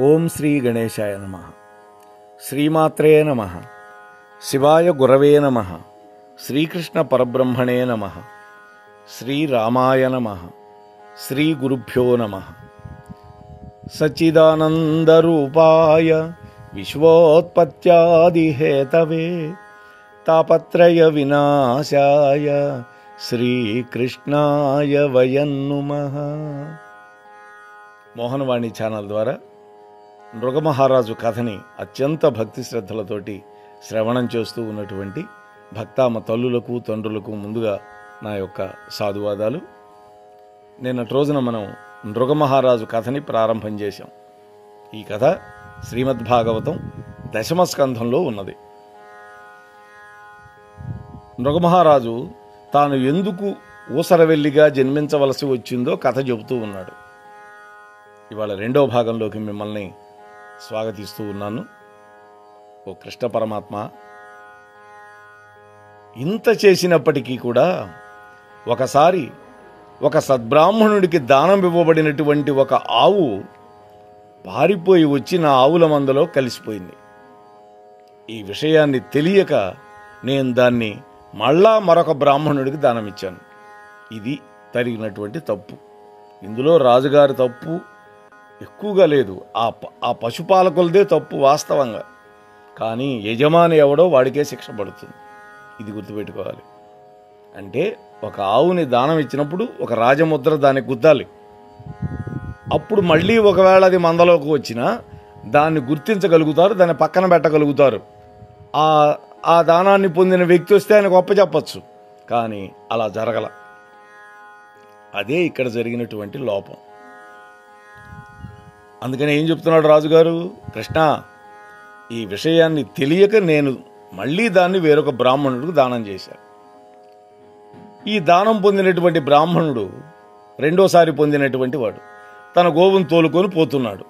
ఓం శ్రీ గణేశాయ నమః. శ్రీమాత్రే నమః. శివాయ గురవే నమః. శ్రీకృష్ణ పరబ్రహ్మణే నమః. శ్రీరామాయ నమః. శ్రీ గురుభ్యో నమః. సచ్చిదానందరూపాయ విశ్వోత్పత్యాదిహేతవే తాపత్రయ వినాశాయ శ్రీకృష్ణాయ వయం నమః. మోహనవాణి ఛానల్ ద్వారా నృగమహారాజు కథని అత్యంత భక్తి శ్రద్ధలతోటి శ్రవణం చేస్తూ ఉన్నటువంటి భక్తామ తల్లులకు తండ్రులకు ముందుగా నా యొక్క సాధువాదాలు. నిన్నటి రోజున మనం నృగమహారాజు కథని ప్రారంభం చేశాం. ఈ కథ శ్రీమద్భాగవతం దశమ స్కంధంలో ఉన్నది. నృగమహారాజు తాను ఎందుకు ఊసరవెల్లిగా జన్మించవలసి వచ్చిందో కథ చెబుతూ ఉన్నాడు. ఇవాళ రెండో భాగంలోకి మిమ్మల్ని స్వాగతిస్తూ ఉన్నాను. ఓ కృష్ణ పరమాత్మ, ఇంత చేసినప్పటికీ కూడా ఒకసారి ఒక సద్బ్రాహ్మణుడికి దానం ఇవ్వబడినటువంటి ఒక ఆవు పారిపోయి వచ్చి నా ఆవుల మందలో కలిసిపోయింది. ఈ విషయాన్ని తెలియక నేను దాన్ని మళ్ళా మరొక బ్రాహ్మణుడికి దానం ఇచ్చాను. ఇది జరిగినటువంటి తప్పు. ఇందులో రాజుగారి తప్పు ఎక్కువగా లేదు. ఆ పశుపాలకులదే తప్పు వాస్తవంగా. కానీ యజమాని ఎవడో వాడికే శిక్ష పడుతుంది. ఇది గుర్తుపెట్టుకోవాలి. అంటే ఒక ఆవుని దానం ఇచ్చినప్పుడు ఒక రాజముద్ర దానికి గుద్దాలి. అప్పుడు మళ్ళీ ఒకవేళ అది మందలోకి వచ్చినా దాన్ని గుర్తించగలుగుతారు, దాన్ని పక్కన పెట్టగలుగుతారు. ఆ దానాన్ని పొందిన వ్యక్తి వస్తే ఆయన గొప్ప చెప్పచ్చు. కానీ అలా జరగల. అదే ఇక్కడ జరిగినటువంటి లోపం. అందుకని ఏం చెప్తున్నాడు రాజుగారు? కృష్ణ, ఈ విషయాన్ని తెలియక నేను మళ్ళీ దాన్ని వేరొక బ్రాహ్మణుడికి దానం చేశాను. ఈ దానం పొందినటువంటి బ్రాహ్మణుడు రెండోసారి పొందినటువంటి వాడు తన గోవును తోలుకొని పోతున్నాడు.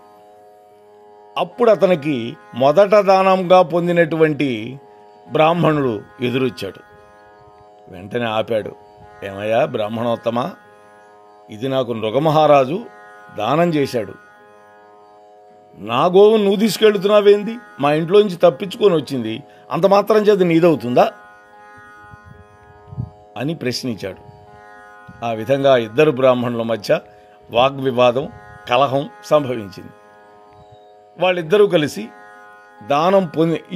అప్పుడు అతనికి మొదట దానంగా పొందినటువంటి బ్రాహ్మణుడు ఎదురొచ్చాడు. వెంటనే ఆపాడు. ఏమయ్యా బ్రాహ్మణోత్తమ, ఇది నాకు నృగమహారాజు దానం చేశాడు. నా గోవును నువ్వు తీసుకెళ్తున్నావేంది? మా ఇంట్లోంచి తప్పించుకొని వచ్చింది, అంత మాత్రం చేత నీదవుతుందా అని ప్రశ్నించాడు. ఆ విధంగా ఇద్దరు బ్రాహ్మణుల మధ్య వాగ్వివాదం, కలహం సంభవించింది. వాళ్ళిద్దరూ కలిసి దానం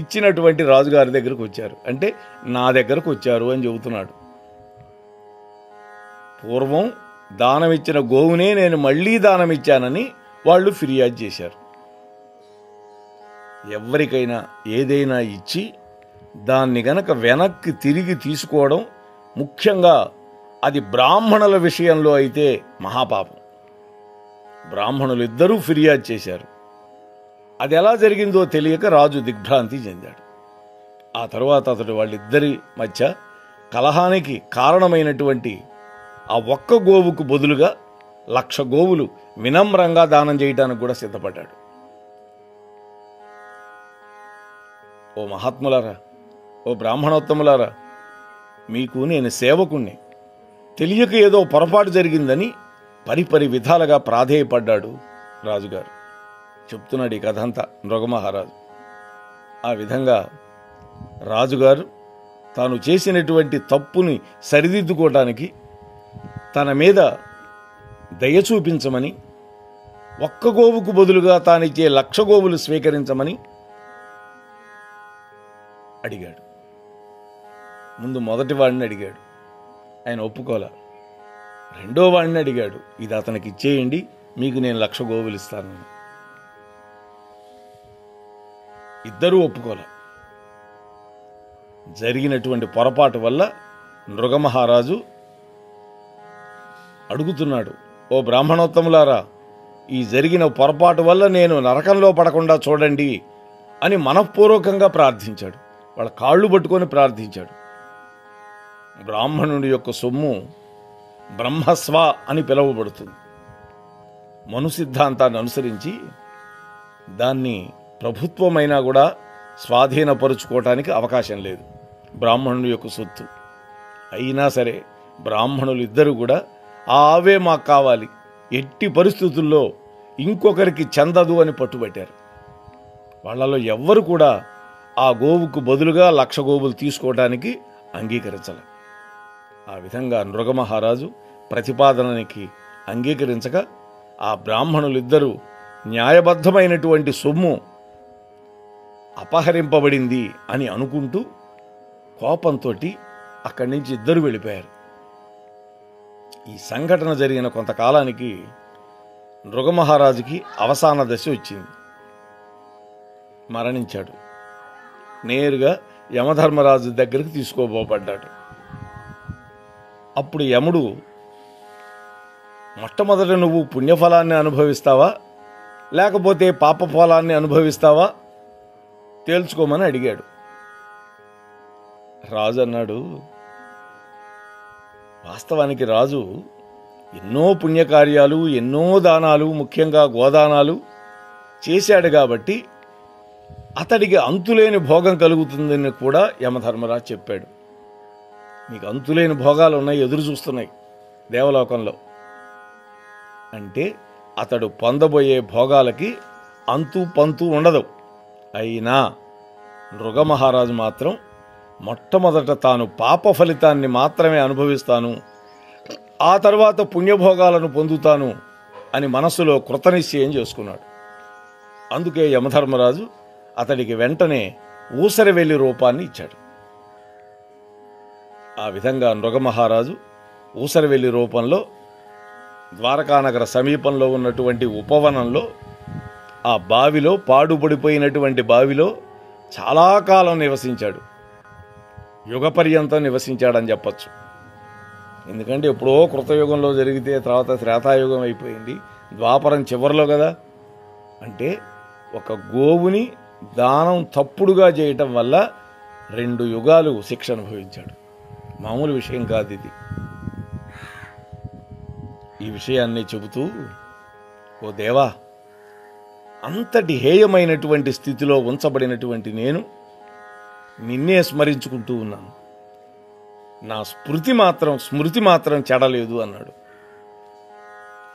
ఇచ్చినటువంటి రాజుగారి దగ్గరకు వచ్చారు. అంటే నా దగ్గరకు వచ్చారు అని చెబుతున్నాడు. పూర్వం దానం ఇచ్చిన గోవునే నేను మళ్ళీ దానం ఇచ్చానని వాళ్ళు ఫిర్యాదు చేశారు. ఎవరికైనా ఏదైనా ఇచ్చి దాన్ని గనక వెనక్కి తిరిగి తీసుకోవడం, ముఖ్యంగా అది బ్రాహ్మణుల విషయంలో అయితే మహాపాపం. బ్రాహ్మణులు ఇద్దరూ ఫిర్యాదు చేశారు. అది ఎలా జరిగిందో తెలియక రాజు దిగ్భ్రాంతి చెందాడు. ఆ తరువాత అతడు వాళ్ళిద్దరి మధ్య కలహానికి కారణమైనటువంటి ఆ ఒక్క గోవుకు బదులుగా 1,00,000 గోవులు వినమ్రంగా దానం చేయడానికి కూడా సిద్ధపడ్డాడు. ఓ మహాత్ములారా, ఓ బ్రాహ్మణోత్తములారా, మీకు నేను సేవకుణ్ణి. తెలియక ఏదో పొరపాటు జరిగిందని పరిపరి విధాలుగా ప్రాధేయపడ్డాడు రాజుగారు. చెప్తున్నాడు ఈ కథ అంతా నృగమహారాజు. ఆ విధంగా రాజుగారు తాను చేసినటువంటి తప్పుని సరిదిద్దుకోవటానికి తన మీద దయ చూపించమని, ఒక్క గోవుకు బదులుగా తానిచ్చే 1,00,000 గోవులు స్వీకరించమని అడిగాడు. ముందు మొదటి వాడిని అడిగాడు, ఆయన ఒప్పుకోలే. రెండో వాడిని అడిగాడు, ఇది అతనికి ఇచ్చేయండి, మీకు నేను 1,00,000 గోవులు ఇస్తాను. ఇద్దరూ ఒప్పుకోలే. జరిగినటువంటి పొరపాటు వల్ల నృగమహారాజు అడుగుతున్నాడు, ఓ బ్రాహ్మణోత్తములారా, ఈ జరిగిన పొరపాటు వల్ల నేను నరకంలో పడకుండా చూడండి అని మనఃపూర్వకంగా ప్రార్థించాడు. వాళ్ళ కాళ్ళు పట్టుకొని ప్రార్థించాడు. బ్రాహ్మణుడి యొక్క సొమ్ము బ్రహ్మస్వ అని పిలువబడుతుంది. మను సిద్ధాంతాన్ని అనుసరించి దాన్ని ప్రభుత్వమైనా కూడా స్వాధీనపరుచుకోవటానికి అవకాశం లేదు. బ్రాహ్మణుడి యొక్క సొత్తు అయినా సరే బ్రాహ్మణులు ఇద్దరు కూడా ఆ ఆవే మాకు కావాలి, ఎట్టి పరిస్థితుల్లో ఇంకొకరికి చెందదు అని పట్టుబట్టారు. వాళ్ళలో ఎవ్వరు కూడా ఆ గోవుకు బదులుగా 1,00,000 గోవులు తీసుకోవడానికి అంగీకరించాలి. ఆ విధంగా నృగమహారాజు ప్రతిపాదనకి అంగీకరించక ఆ బ్రాహ్మణులిద్దరూ న్యాయబద్ధమైనటువంటి సొమ్ము అపహరింపబడింది అని అనుకుంటూ కోపంతో అక్కడి నుంచి ఇద్దరు వెళ్ళిపోయారు. ఈ సంఘటన జరిగిన కొంతకాలానికి నృగమహారాజుకి అవసాన దశ వచ్చింది. మరణించాడు. నేరుగా యమధర్మరాజు దగ్గరికి తీసుకోబోబడ్డాడు. అప్పుడు యముడు, మొట్టమొదట నువ్వు పుణ్యఫలాన్ని అనుభవిస్తావా లేకపోతే పాప ఫలాన్ని అనుభవిస్తావా తేల్చుకోమని అడిగాడు. రాజు అన్నాడు, వాస్తవానికి రాజు ఎన్నో పుణ్యకార్యాలు, ఎన్నో దానాలు, ముఖ్యంగా గోదానాలు చేశాడు కాబట్టి అతడికి అంతులేని భోగం కలుగుతుందని కూడా యమధర్మరాజు చెప్పాడు. నీకు అంతులేని భోగాలు ఉన్నాయి, ఎదురు చూస్తున్నాయి దేవలోకంలో. అంటే అతడు పొందబోయే భోగాలకి అంతు పంతు ఉండదు. అయినా నృగమహారాజు మాత్రం మొట్టమొదట తాను పాప ఫలితాన్ని మాత్రమే అనుభవిస్తాను, ఆ తర్వాత పుణ్యభోగాలను పొందుతాను అని మనస్సులో కృతనిశ్చయం చేసుకున్నాడు. అందుకే యమధర్మరాజు అతడికి వెంటనే ఊసరవెల్లి రూపాన్ని ఇచ్చాడు. ఆ విధంగా నృగమహారాజు ఊసరవెల్లి రూపంలో ద్వారకానగర సమీపంలో ఉన్నటువంటి ఉపవనంలో, ఆ బావిలో, పాడుపడిపోయినటువంటి బావిలో చాలా కాలం నివసించాడు. యుగపర్యంతం నివసించాడని చెప్పచ్చు. ఎందుకంటే ఎప్పుడో కృతయుగంలో జరిగితే తర్వాత త్రేతాయుగం అయిపోయింది, ద్వాపరం చివరిలో కదా. అంటే ఒక గోవుని దానం తప్పుడుగా చేయటం వల్ల 2 యుగాలు శిక్ష అనుభవించాడు. మామూలు విషయం కాదు ఇది. ఈ విషయాన్ని చెబుతూ, ఓ దేవా, అంతటి హేయమైనటువంటి స్థితిలో ఉంచబడినటువంటి నేను నిన్నే స్మరించుకుంటూ ఉన్నాను, నా స్మృతి మాత్రం చెడలేదు అన్నాడు.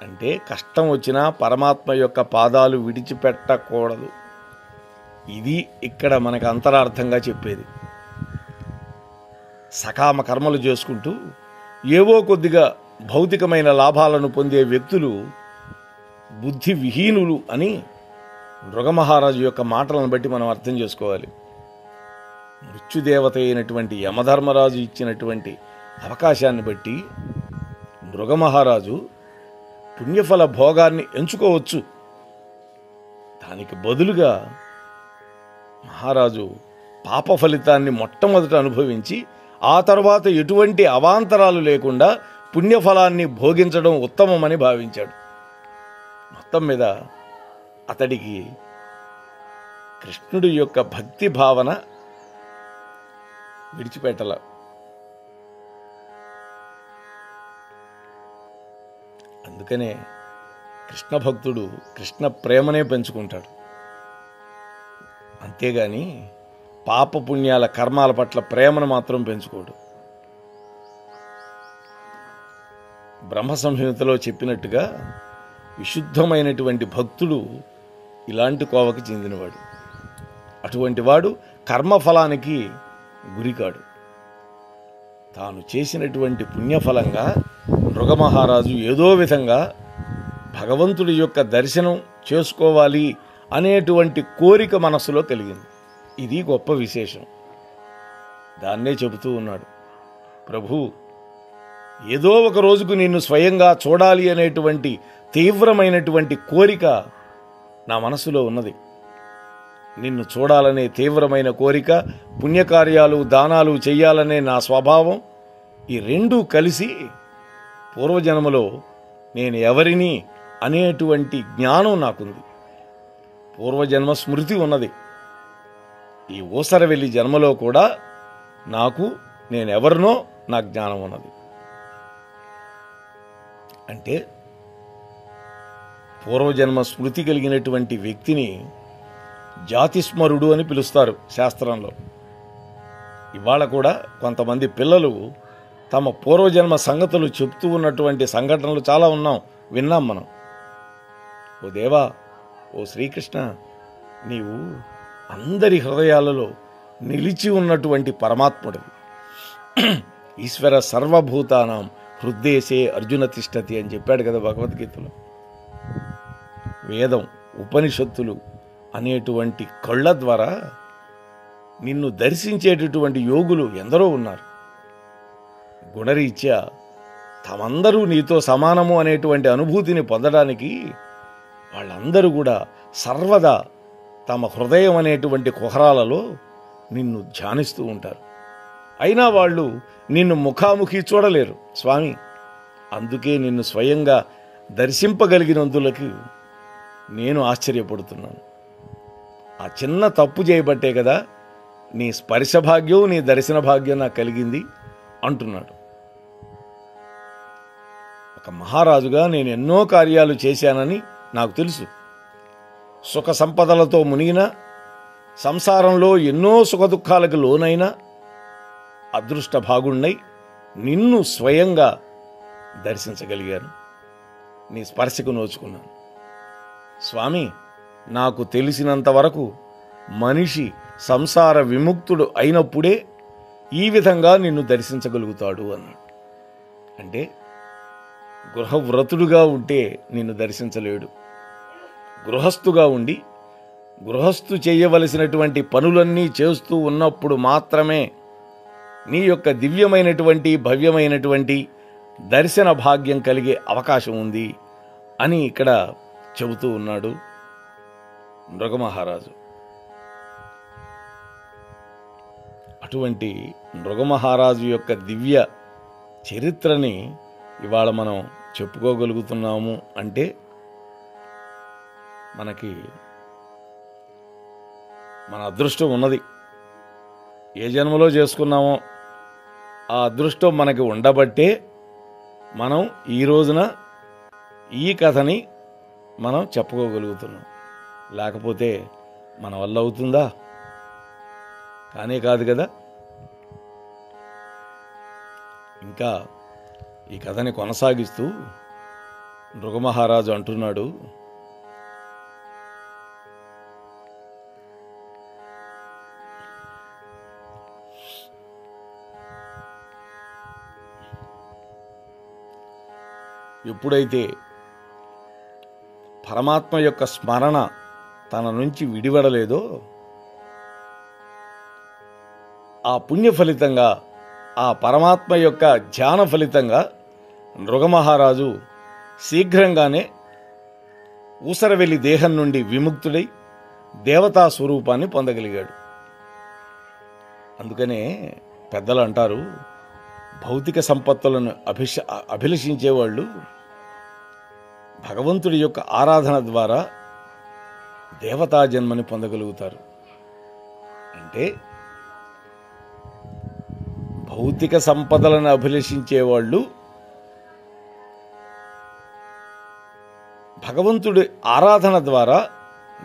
అంటే కష్టం వచ్చినా పరమాత్మ యొక్క పాదాలు విడిచిపెట్టకూడదు. ఇది ఇక్కడ మనకు అంతరార్థంగా చెప్పేది. సకామ కర్మలు చేసుకుంటూ ఏవో కొద్దిగా భౌతికమైన లాభాలను పొందే వ్యక్తులు బుద్ధి విహీనులు అని నృగమహారాజు యొక్క మాటలను బట్టి మనం అర్థం చేసుకోవాలి. మృత్యుదేవత అయినటువంటి యమధర్మరాజు ఇచ్చినటువంటి అవకాశాన్ని బట్టి నృగమహారాజు పుణ్యఫల భోగాన్ని ఎంచుకోవచ్చు. దానికి బదులుగా మహారాజు పాప ఫలితాన్ని మొట్టమొదట అనుభవించి ఆ తర్వాత ఎటువంటి అవాంతరాలు లేకుండా పుణ్యఫలాన్ని భోగించడం ఉత్తమమని భావించాడు. మొత్తం మీద అతడికి కృష్ణుడి యొక్క భక్తి భావన విడిచిపెట్టల. అందుకనే కృష్ణ భక్తుడు కృష్ణ ప్రేమనే పెంచుకుంటాడు. అంతేగాని పాప పుణ్యాల కర్మాల పట్ల ప్రేమను మాత్రం పెంచుకోడు. బ్రహ్మ సంహితలో చెప్పినట్టుగా విశుద్ధమైనటువంటి భక్తుడు ఇలాంటి కోవకి చెందినవాడు. అటువంటి వాడు కర్మఫలానికి గురికాడు. తాను చేసినటువంటి పుణ్యఫలంగా నృగమహారాజు ఏదో విధంగా భగవంతుడి యొక్క దర్శనం చేసుకోవాలి అనేటువంటి కోరిక మనస్సులో కలిగింది. ఇది గొప్ప విశేషం. దాన్నే చెబుతూ ఉన్నాడు, ప్రభు, ఏదో ఒక రోజుకు నిన్ను స్వయంగా చూడాలి అనేటువంటి తీవ్రమైనటువంటి కోరిక నా మనసులో ఉన్నది. నిన్ను చూడాలనే తీవ్రమైన కోరిక, పుణ్యకార్యాలు దానాలు చెయ్యాలనే నా స్వభావం, ఈ రెండూ కలిసి పూర్వజన్మలో నేను ఎవరిని అనేటువంటి జ్ఞానం నాకుంది. పూర్వజన్మ స్మృతి ఉన్నది. ఈ ఊసరవెల్లి జన్మలో కూడా నాకు నేనెవరినో నా జ్ఞానం ఉన్నది. అంటే పూర్వజన్మ స్మృతి కలిగినటువంటి వ్యక్తిని జాతిస్మరుడు అని పిలుస్తారు శాస్త్రంలో. ఇవాళ కూడా కొంతమంది పిల్లలు తమ పూర్వజన్మ సంగతులు చెప్తూ ఉన్నటువంటి సంఘటనలు చాలా విన్నాం మనం. ఓ దేవా, ఓ శ్రీకృష్ణ, నీవు అందరి హృదయాలలో నిలిచి ఉన్నటువంటి పరమాత్ముడివి. ఈశ్వర సర్వభూతానాం హృద్దేశే అర్జున తిష్టతి అని చెప్పాడు కదా భగవద్గీతలో. వేదం, ఉపనిషత్తులు అనేటువంటి కళ్ళ ద్వారా నిన్ను దర్శించేటటువంటి యోగులు ఎందరో ఉన్నారు. గుణరీత్యా తమందరూ నీతో సమానము అనేటువంటి అనుభూతిని పొందడానికి వాళ్ళందరూ కూడా సర్వదా తమ హృదయం అనేటువంటి కుహరాలలో నిన్ను ధ్యానిస్తూ ఉంటారు. అయినా వాళ్ళు నిన్ను ముఖాముఖి చూడలేరు స్వామి. అందుకే నిన్ను స్వయంగా దర్శింపగలిగినందులకు నేను ఆశ్చర్యపడుతున్నాను. ఆ చిన్న తప్పు చేయబట్టే కదా నీ స్పర్శ భాగ్యం, నీ దర్శన భాగ్యం నాకు కలిగింది అంటున్నాడు. ఒక మహారాజుగా నేను ఎన్నో కార్యాలు చేశానని నాకు తెలుసు. సుఖ సంపదలతో మునిగిన, సంసారంలో ఎన్నో సుఖదుఖాలకు లోనైన అదృష్ట భాగుణ్ణై నిన్ను స్వయంగా దర్శించగలిగాను. నీ స్పర్శకు నోచుకున్నాను. స్వామి, నాకు తెలిసినంత వరకు మనిషి సంసార విముక్తుడు అయినప్పుడే ఈ విధంగా నిన్ను దర్శించగలుగుతాడు అన్నాడు. అంటే గృహవ్రతుడుగా ఉంటే నిన్ను దర్శించలేడు. గృహస్థుగా ఉండి గృహస్థు చేయవలసినటువంటి పనులన్నీ చేస్తూ ఉన్నప్పుడు మాత్రమే నీ యొక్క దివ్యమైనటువంటి భవ్యమైనటువంటి దర్శన భాగ్యం కలిగే అవకాశం ఉంది అని ఇక్కడ చెబుతూ ఉన్నాడు నృగమహారాజు. అటువంటి నృగమహారాజు యొక్క దివ్య చరిత్రని ఇవాళ మనం చెప్పుకోగలుగుతున్నాము అంటే మనకి మన అదృష్టం ఉన్నది. ఏ జన్మలో చేసుకున్నామో ఆ అదృష్టం మనకి ఉండబట్టే మనం ఈ రోజున ఈ కథని మనం చెప్పుకోగలుగుతున్నాం. లేకపోతే మన వల్ల అవుతుందా? కానే కాదు కదా. ఇంకా ఈ కథని కొనసాగిస్తూ నృగమహారాజు అంటున్నాడు, ఎప్పుడైతే పరమాత్మ యొక్క స్మరణ తన నుంచి విడివడలేదో ఆ పుణ్య ఫలితంగా, ఆ పరమాత్మ యొక్క ధ్యాన ఫలితంగా నృగమహారాజు శీఘ్రంగానే ఊసరవెల్లి దేహం నుండి విముక్తుడై దేవతా స్వరూపాన్ని పొందగలిగాడు. అందుకనే పెద్దలు అంటారు, భౌతిక సంపత్తులను అభిలషించేవాళ్ళు భగవంతుడి యొక్క ఆరాధన ద్వారా దేవతా జన్మని పొందగలుగుతారు. అంటే భౌతిక సంపదలను అభిలషించేవాళ్ళు భగవంతుడి ఆరాధన ద్వారా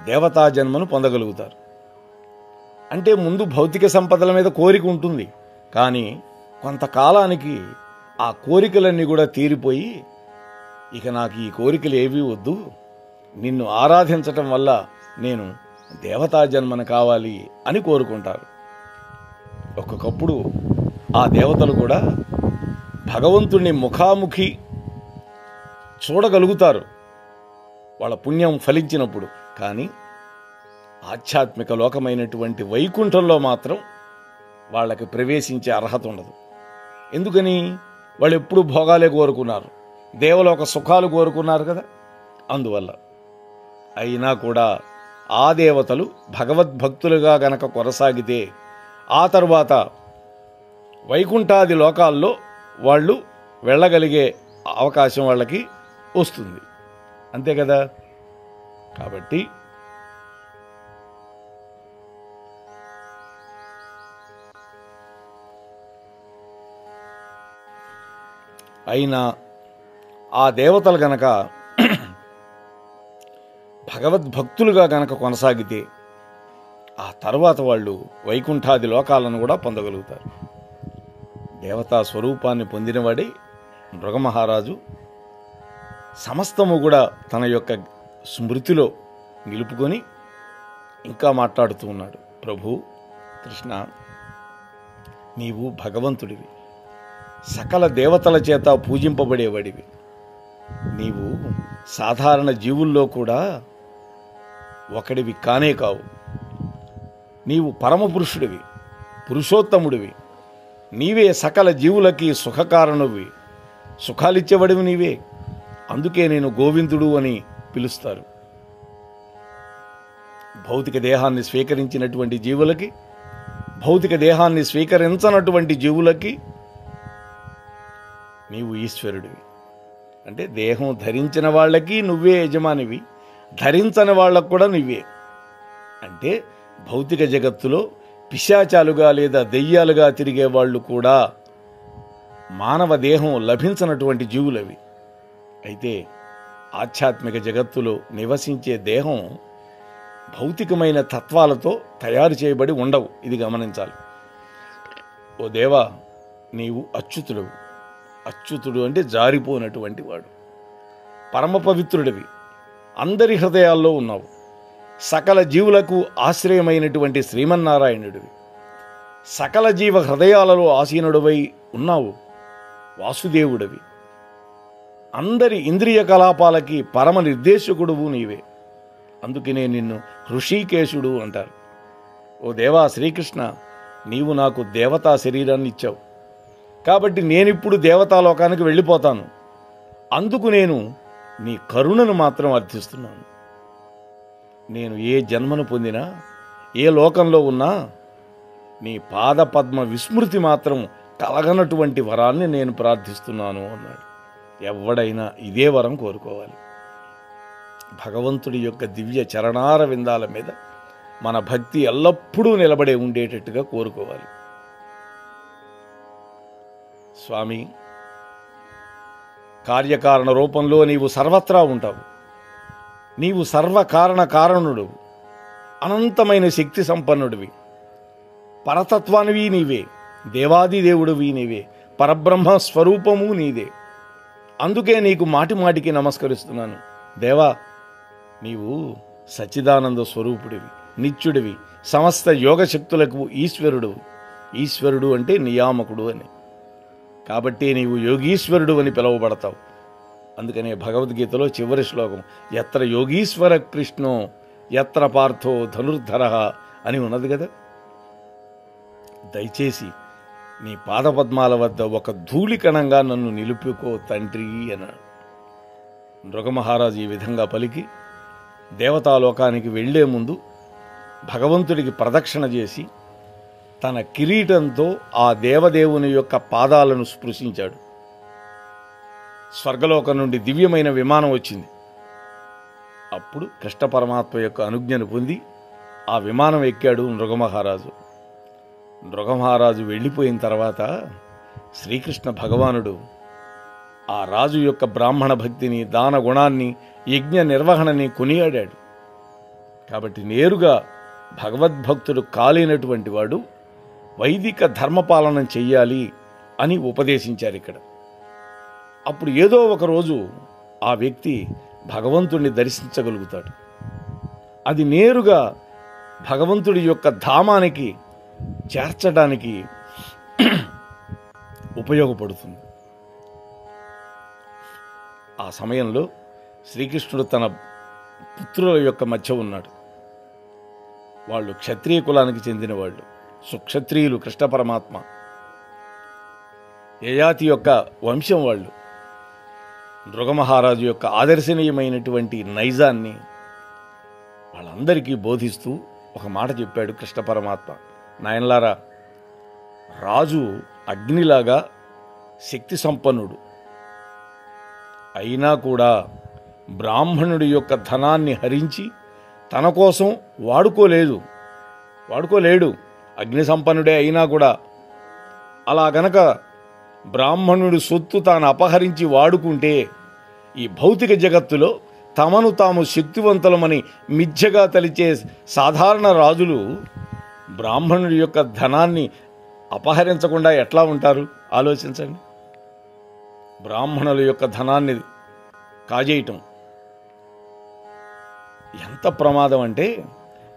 దేవతా జన్మను పొందగలుగుతారు. అంటే ముందు భౌతిక సంపదల మీద కోరిక ఉంటుంది, కానీ కొంతకాలానికి ఆ కోరికలన్నీ కూడా తీరిపోయి ఇక నాకు ఈ కోరికలు ఏవీ వద్దు, నిన్ను ఆరాధించటం వల్ల నేను దేవతా జన్మను కావాలి అని కోరుకుంటారు. ఒక్కొక్కప్పుడు ఆ దేవతలు కూడా భగవంతుణ్ణి ముఖాముఖి చూడగలుగుతారు వాళ్ళ పుణ్యం ఫలించినప్పుడు. కానీ ఆధ్యాత్మిక లోకమైనటువంటి వైకుంఠంలో మాత్రం వాళ్ళకి ప్రవేశించే అర్హత ఉండదు. ఎందుకని? వాళ్ళు ఎప్పుడు భోగాలే కోరుకున్నారు, దేవలోక సుఖాలు కోరుకున్నారు కదా. అందువల్ల అయినా కూడా ఆ దేవతలు భగవద్భక్తులుగా గనక కొనసాగితే ఆ తరువాత వైకుంఠాది లోకాల్లో వాళ్ళు వెళ్ళగలిగే అవకాశం వాళ్ళకి వస్తుంది. అంతే కదా. కాబట్టి అయినా ఆ దేవతలు గనక భగవద్భక్తులుగా గనక కొనసాగితే ఆ తర్వాత వాళ్ళు వైకుంఠాది లోకాలను కూడా పొందగలుగుతారు. దేవతా స్వరూపాన్ని పొందినవాడే నృగమహారాజు సమస్తము కూడా తన యొక్క స్మృతిలో నిలుపుకొని ఇంకా మాట్లాడుతూ ఉన్నాడు. ప్రభు కృష్ణ, నీవు భగవంతుడివి, సకల దేవతల చేత పూజింపబడేవాడివి. నీవు సాధారణ జీవుల్లో కూడా ఒకడివి కానే కావు. నీవు పరమపురుషుడివి, పురుషోత్తముడివి. నీవే సకల జీవులకి సుఖకారణువి, సుఖాలిచ్చేవాడివి నీవే. అందుకే నేను గోవిందుడు అని పిలుస్తారు. భౌతిక దేహాన్ని స్వీకరించినటువంటి జీవులకి, భౌతిక దేహాన్ని స్వీకరించనటువంటి జీవులకి నీవు ఈశ్వరుడివి. అంటే దేహం ధరించిన వాళ్ళకి నువ్వే యజమానివి, ధరించని వాళ్ళకు కూడా నువ్వే. అంటే భౌతిక జగత్తులో పిశాచాలుగా లేదా దెయ్యాలుగా తిరిగే వాళ్ళు కూడా మానవ దేహం లభించనటువంటి జీవులవి. అయితే ఆధ్యాత్మిక జగత్తులో నివసించే దేహం భౌతికమైన తత్వాలతో తయారు చేయబడి ఉండవు. ఇది గమనించాలి. ఓ దేవా, నీవు అచ్యుతుడు. అచ్యుతుడు అంటే జారిపోనటువంటి వాడు. పరమ పవిత్రుడివి, అందరి హృదయాల్లో ఉన్నావు. సకల జీవులకు ఆశ్రయమైనటువంటి శ్రీమన్నారాయణుడివి. సకల జీవ హృదయాలలో ఆసీనుడివై ఉన్నావు. వాసుదేవుడివి. అందరి ఇంద్రియ కలాపాలకి పరమ నిర్దేశకుడువు నీవే. అందుకనే నిన్ను హృషీకేశుడు అంటారు. ఓ దేవా శ్రీకృష్ణ, నీవు నాకు దేవతా శరీరాన్ని ఇచ్చావు. కాబట్టి నేనిప్పుడు దేవతాలోకానికి వెళ్ళిపోతాను. అందుకు నేను నీ కరుణను మాత్రం అర్థిస్తున్నాను. నేను ఏ జన్మను పొందినా, ఏ లోకంలో ఉన్నా నీ పాదపద్మ విస్మృతి మాత్రం కలగనటువంటి వరాన్ని నేను ప్రార్థిస్తున్నాను అన్నాడు. ఎవడైనా ఇదే వరం కోరుకోవాలి. భగవంతుడి యొక్క దివ్య చరణార విందాల మీద మన భక్తి ఎల్లప్పుడూ నిలబడే ఉండేటట్టుగా కోరుకోవాలి. స్వామి, కార్యకారణ రూపంలో నీవు సర్వత్రా ఉంటావు. నీవు సర్వకారణ కారణుడు, అనంతమైన శక్తి సంపన్నుడివి. పరతత్వానివి నీవే, దేవాది దేవుడివి నీవే, పరబ్రహ్మ స్వరూపము నీదే. అందుకే నీకు మాటి మాటికి నమస్కరిస్తున్నాను. దేవా, నీవు సచ్చిదానంద స్వరూపుడివి, నిత్యుడివి, సమస్త యోగశక్తులకు ఈశ్వరుడు. ఈశ్వరుడు అంటే నియామకుడు అని. కాబట్టి నీవు యోగీశ్వరుడు అని పిలువబడతావు. అందుకనే భగవద్గీతలో చివరి శ్లోకం ఎత్ర యోగీశ్వర కృష్ణో ఎత్ర పార్థో ధనుర్ధర అని ఉన్నది కదా. దయచేసి నీ పాదపద్మాల వద్ద ఒక ధూళికణంగా నన్ను నిలుపుకో తండ్రి అన్నాడు. నృగమహారాజు ఈ విధంగా పలికి దేవతాలోకానికి వెళ్లే ముందు భగవంతుడికి ప్రదక్షిణ చేసి తన కిరీటంతో ఆ దేవదేవుని యొక్క పాదాలను స్పృశించాడు. స్వర్గలోకం నుండి దివ్యమైన విమానం వచ్చింది. అప్పుడు కృష్ణ పరమాత్మ యొక్క అనుజ్ఞను పొంది ఆ విమానం ఎక్కాడు నృగమహారాజు. నృగమహారాజు వెళ్ళిపోయిన తర్వాత శ్రీకృష్ణ భగవానుడు ఆ రాజు యొక్క బ్రాహ్మణ భక్తిని, దాన గుణాన్ని, యజ్ఞ నిర్వహణని కొనియాడాడు. కాబట్టి నేరుగా భగవద్భక్తుడు కాలేనటువంటి వాడు వైదిక ధర్మపాలనం చెయ్యాలి అని ఉపదేశించారు ఇక్కడ. అప్పుడు ఏదో ఒక రోజు ఆ వ్యక్తి భగవంతుడిని దర్శించగలుగుతాడు. అది నేరుగా భగవంతుడి యొక్క ధామానికి చేర్చడానికి ఉపయోగపడుతుంది. ఆ సమయంలో శ్రీకృష్ణుడు తన పుత్రుల యొక్క మధ్య ఉన్నాడు. వాళ్ళు క్షత్రియ కులానికి చెందిన వాళ్ళు, సుక్షత్రియులు. కృష్ణ పరమాత్మ యయాతి యొక్క వంశం వాళ్ళు. నృగమహారాజు యొక్క ఆదర్శనీయమైనటువంటి నైజాన్ని వాళ్ళందరికీ బోధిస్తూ ఒక మాట చెప్పాడు కృష్ణ పరమాత్మ. నాయనలారా, రాజు అగ్నిలాగా శక్తి సంపన్నుడు అయినా కూడా బ్రాహ్మణుడి యొక్క ధనాన్ని హరించి తన కోసం వాడుకోలేడు. అగ్ని సంపన్నుడే అయినా కూడా. అలా గనక బ్రాహ్మణుడి సొత్తు తాను అపహరించి వాడుకుంటే ఈ భౌతిక జగత్తులో తమను తాము శక్తివంతులమని మిథ్యగా తలిచే సాధారణ రాజులు బ్రాహ్మణుడి యొక్క ధనాన్ని అపహరించకుండా ఎట్లా ఉంటారు ఆలోచించండి. బ్రాహ్మణుల యొక్క ధనాన్ని కాజేయటం, ఎంత ప్రమాదం అంటే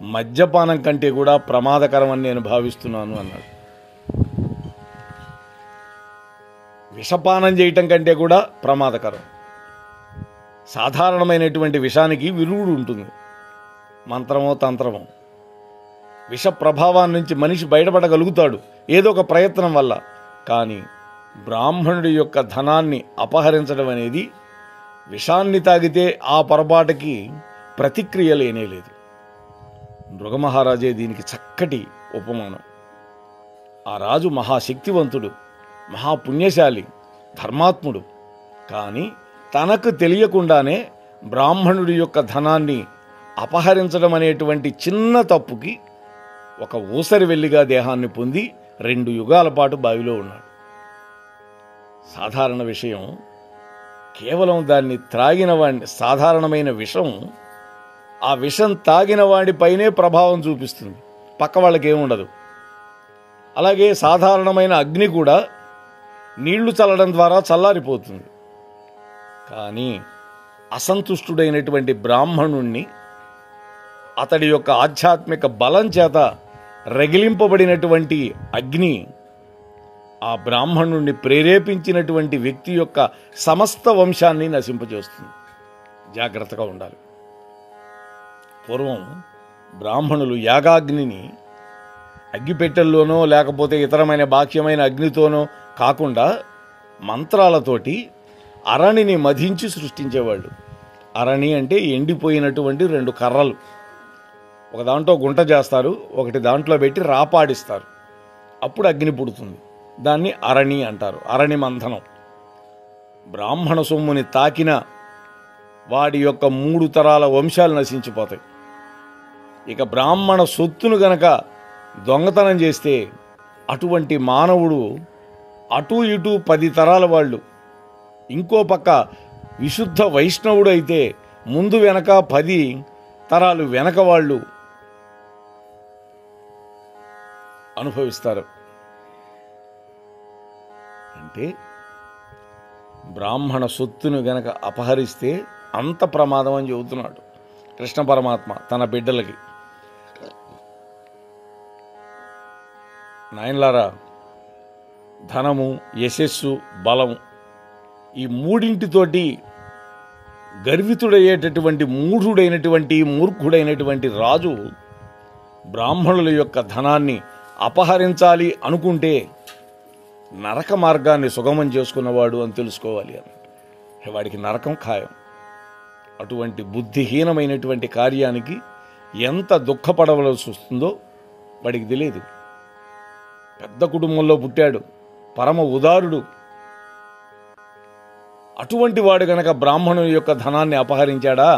మద్యపానం కంటే కూడా ప్రమాదకరం అని నేను భావిస్తున్నాను అన్నాడు. విషపానం చేయటం కంటే కూడా ప్రమాదకరం. సాధారణమైనటువంటి విషానికి విరుగుడు ఉంటుంది, మంత్రమో తంత్రమో. విష ప్రభావాన్ని నుంచి మనిషి బయటపడగలుగుతాడు ఏదో ఒక ప్రయత్నం వల్ల. కానీ బ్రాహ్మణుడి యొక్క ధనాన్ని అపహరించడం అనేది, విషాన్ని తాగితే ఆ పొరపాటుకి ప్రతిక్రియ లేనేలేదు. మృగమహారాజే దీనికి చక్కటి ఉపమానం. ఆ రాజు మహాశక్తివంతుడు, మహాపుణ్యశాలి, ధర్మాత్ముడు. కానీ తనకు తెలియకుండానే బ్రాహ్మణుడి యొక్క ధనాన్ని అపహరించడం అనేటువంటి చిన్న తప్పుకి ఒక ఊసరి వెల్లిగా దేహాన్ని పొంది 2 యుగాల పాటు బావిలో ఉన్నాడు. సాధారణ విషయం, కేవలం దాన్ని త్రాగిన వాడిని, సాధారణమైన విషం ఆ విషం తాగిన వాడిపైనే ప్రభావం చూపిస్తుంది, పక్క వాళ్ళకేముండదు. అలాగే సాధారణమైన అగ్ని కూడా నీళ్లు చల్లడం ద్వారా చల్లారిపోతుంది. కానీ అసంతుష్టుడైనటువంటి బ్రాహ్మణుణ్ణి అతడి యొక్క ఆధ్యాత్మిక బలం చేత రగిలింపబడినటువంటి అగ్ని ఆ బ్రాహ్మణుణ్ణి ప్రేరేపించినటువంటి వ్యక్తి యొక్క సమస్త వంశాన్ని నశింపజేస్తుంది. జాగ్రత్తగా ఉండాలి. పూర్వం బ్రాహ్మణులు యాగాగ్నిని అగ్గిపెట్టెల్లోనో లేకపోతే ఇతరమైన బాహ్యమైన అగ్నితోనో కాకుండా మంత్రాలతోటి అరణిని మధించి సృష్టించేవాళ్ళు. అరణి అంటే ఎండిపోయినటువంటి 2 కర్రలు, ఒక దాంట్లో గుంట చేస్తారు, ఒకటి దాంట్లో పెట్టి రాపాడిస్తారు, అప్పుడు అగ్ని పుడుతుంది. దాన్ని అరణి అంటారు, అరణి మంథనం. బ్రాహ్మణ సొమ్ముని తాకిన వాడి యొక్క 3 తరాల వంశాలు నశించిపోతాయి. ఇక బ్రాహ్మణ సొత్తును గనక దొంగతనం చేస్తే అటువంటి మానవుడు అటు ఇటు 10 తరాల వాళ్ళు, ఇంకో పక్క విశుద్ధ వైష్ణవుడు అయితే ముందు వెనక 10 తరాలు వెనక వాళ్ళు అనుభవిస్తారు. అంటే బ్రాహ్మణ సొత్తును గనక అపహరిస్తే అంత ప్రమాదం అని చెబుతున్నాడు కృష్ణ పరమాత్మ తన బిడ్డలకి. నాయనలారా, ధనము, యశస్సు, బలం, ఈ మూడింటితోటి గర్వితుడయ్యేటటువంటి మూర్ఖుడైనటువంటి రాజు బ్రాహ్మణుల యొక్క ధనాన్ని అపహరించాలి అనుకుంటే నరక మార్గాన్ని సుగమం చేసుకున్నవాడు అని తెలుసుకోవాలి. అని వాడికి నరకం ఖాయం. అటువంటి బుద్ధిహీనమైనటువంటి కార్యానికి ఎంత దుఃఖపడవలసి వస్తుందో వాడికి తెలియదు. పెద్ద కుటుంబంలో పుట్టాడు, పరమ ఉదారుడు. అటువంటి వాడు గనక బ్రాహ్మణుని యొక్క ధనాన్ని అపహరించాడా,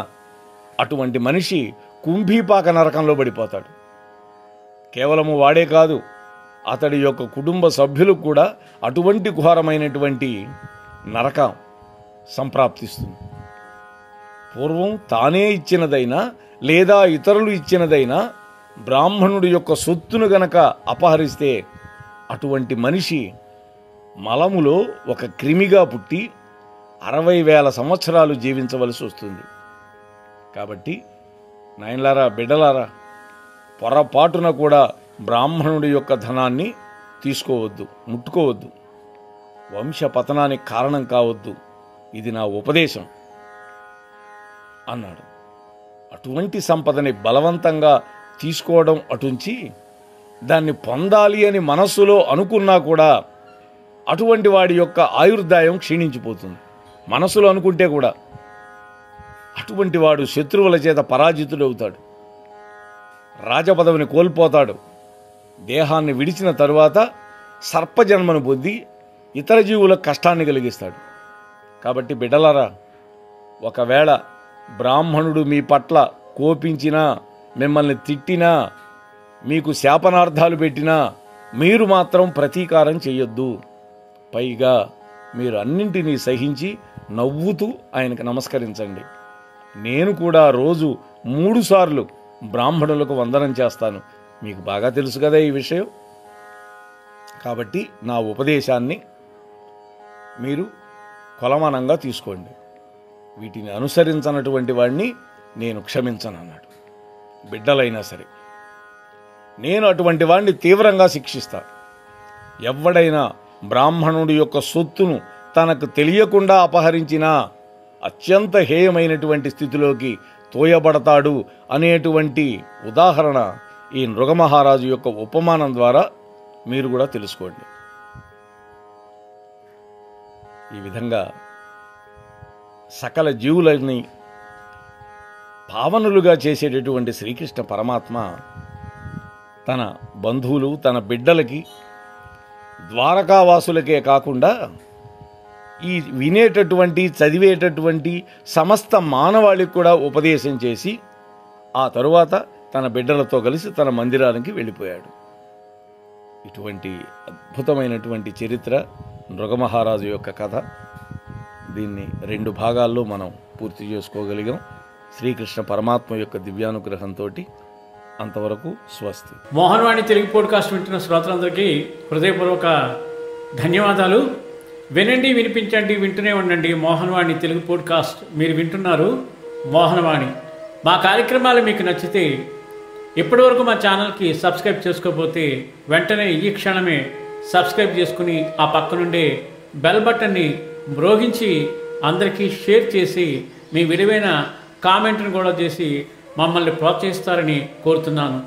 అటువంటి మనిషి కుంభీపాక నరకంలో పడిపోతాడు. కేవలము వాడే కాదు, అతడి యొక్క కుటుంబ సభ్యులు కూడా అటువంటి ఘోరమైనటువంటి నరకం సంప్రాప్తిస్తుంది. పూర్వం తానే ఇచ్చినదైనా లేదా ఇతరులు ఇచ్చినదైనా బ్రాహ్మణుడి యొక్క సొత్తును గనక అపహరిస్తే అటువంటి మనిషి మలములో ఒక క్రిమిగా పుట్టి 60,000 సంవత్సరాలు జీవించవలసి వస్తుంది. కాబట్టి నాయనలారా, బిడ్డలారా, పొరపాటున కూడా బ్రాహ్మణుడి యొక్క ధనాన్ని తీసుకోవద్దు, ముట్టుకోవద్దు. వంశ పతనానికి కారణం కావద్దు. ఇది నా ఉపదేశం అన్నాడు. అటువంటి సంపదని బలవంతంగా తీసుకోవడం అటుంచి, దాన్ని పొందాలి అని మనస్సులో అనుకున్నా కూడా అటువంటి వాడి యొక్క ఆయుర్దాయం క్షీణించిపోతుంది. మనస్సులో అనుకుంటే కూడా అటువంటి వాడు శత్రువుల చేత పరాజితుడవుతాడు, రాజపదవిని కోల్పోతాడు. దేహాన్ని విడిచిన తరువాత సర్పజన్మను పొంది ఇతర జీవులకు కష్టాన్ని కలిగిస్తాడు. కాబట్టి బిడ్డలారా, ఒకవేళ బ్రాహ్మణుడు మీ పట్ల కోపించినా, మిమ్మల్ని తిట్టినా, మీకు శాపనార్థాలు పెట్టినా మీరు మాత్రం ప్రతీకారం చెయ్యొద్దు. పైగా మీరు అన్నింటినీ సహించి నవ్వుతూ ఆయనకు నమస్కరించండి. నేను కూడా రోజు 3 సార్లు బ్రాహ్మణులకు వందనం చేస్తాను. మీకు బాగా తెలుసు కదా ఈ విషయం. కాబట్టి నా ఉపదేశాన్ని మీరు కొలమానంగా తీసుకోండి. వీటిని అనుసరించనటువంటి వాడిని నేను క్షమించనన్నాడు. బిడ్డలైనా సరే నేను అటువంటి వాడిని తీవ్రంగా శిక్షిస్తా. ఎవడైనా బ్రాహ్మణుడి యొక్క సొత్తును తనకు తెలియకుండా అపహరించినా అత్యంత హేయమైనటువంటి స్థితిలోకి తోయబడతాడు అనేటువంటి ఉదాహరణ ఈ నృగమహారాజు యొక్క ఉపమానం ద్వారా మీరు కూడా తెలుసుకోండి. ఈ విధంగా సకల జీవులని పావనులుగా చేసేటటువంటి శ్రీకృష్ణ పరమాత్మ తన బంధువులు, తన బిడ్డలకి, ద్వారకావాసులకే కాకుండా ఈ వినేటటువంటి, చదివేటటువంటి సమస్త మానవాళికి కూడా ఉపదేశం చేసి ఆ తరువాత తన బిడ్డలతో కలిసి తన మందిరానికి వెళ్ళిపోయాడు. ఇటువంటి అద్భుతమైనటువంటి చరిత్ర నృగమహారాజు యొక్క కథ. దీన్ని 2 భాగాల్లో మనం పూర్తి చేసుకోగలిగాం శ్రీకృష్ణ పరమాత్మ యొక్క దివ్యానుగ్రహంతో. అంతవరకు స్వస్తి. మోహన్వాణి తెలుగు పోడ్కాస్ట్ వింటున్న శ్రోతలందరికీ హృదయపూర్వక ధన్యవాదాలు. వినండి, వినిపించండి, వింటూనే ఉండండి మోహన్వాణి తెలుగు పోడ్కాస్ట్. మీరు వింటున్నారు మోహన్వాణి. మా కార్యక్రమాలు మీకు నచ్చితే ఇప్పటివరకు మా ఛానల్కి సబ్స్క్రైబ్ చేసుకోకపోతే వెంటనే ఈ క్షణమే సబ్స్క్రైబ్ చేసుకుని ఆ పక్కనుండే బెల్ బటన్ని మ్రోగించి అందరికీ షేర్ చేసి మీ విలువైన కామెంట్ను కూడా చేసి మమ్మల్ని ప్రోత్సహిస్తారని కోరుతున్నాను.